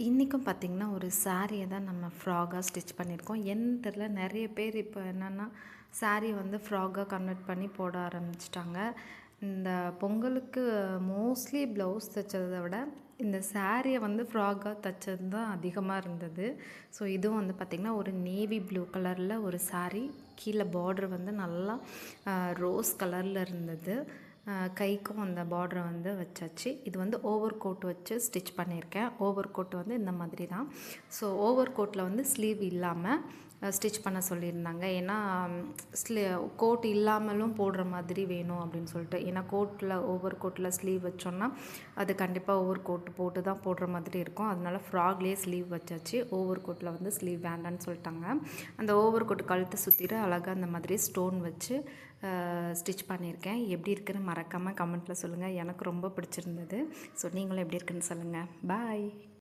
இன்றைக்கும் பார்த்திங்கன்னா ஒரு சாரியை தான் நம்ம ஃப்ராகாக ஸ்டிச் பண்ணியிருக்கோம். என்னன்னு தெரில, நிறைய பேர் இப்போ என்னென்னா சாரியை வந்து ஃப்ராகாக கன்வெர்ட் பண்ணி போட ஆரம்பிச்சிட்டாங்க. இந்த பொங்கலுக்கு மோஸ்ட்லி ப்ளவுஸ் தைச்சதை விட இந்த சாரியை வந்து ஃப்ராகாக தைச்சது தான் அதிகமாக இருந்தது. ஸோ இதுவும் வந்து பார்த்திங்கன்னா ஒரு நேவி ப்ளூ கலரில் ஒரு சாரீ, கீழே பார்டர் வந்து நல்லா ரோஸ் கலரில் இருந்தது. கைக்கும் அந்த பார்டரை வந்து வச்சாச்சு. இது வந்து ஓவர் கோட் வச்சு ஸ்டிச் பண்ணியிருக்கேன். ஓவர் கோட் வந்து இந்த மாதிரி தான். ஸோ ஓவர் கோட்டில் வந்து ஸ்லீவ் இல்லாமல் ஸ்டிச் பண்ண சொல்லியிருந்தாங்க. ஏன்னா கோட் இல்லாமலும் போடுற மாதிரி வேணும் அப்படின்னு சொல்லிட்டு. ஏன்னா ஓவர் கோட்டில் ஸ்லீவ் வச்சோன்னா அது கண்டிப்பாக ஓவர் கோட் போட்டு தான் போடுற மாதிரி இருக்கும். அதனால ஃப்ராக்லேயே ஸ்லீவ் வச்சாச்சு. ஓவர் கோட்டில் வந்து ஸ்லீவ் வேண்டான்னு சொல்லிட்டாங்க. அந்த ஓவர் கோட் கழுத்தை சுற்றிட்டு அழகாக அந்த மாதிரி ஸ்டோன் வச்சு ஸ்டிச் பண்ணியிருக்கேன். எப்படி இருக்குன்னு மறக்காமல் கமெண்ட்டில் சொல்லுங்கள். எனக்கு ரொம்ப பிடிச்சிருந்தது. ஸோ நீங்களும் எப்படி இருக்குன்னு சொல்லுங்கள். பாய்.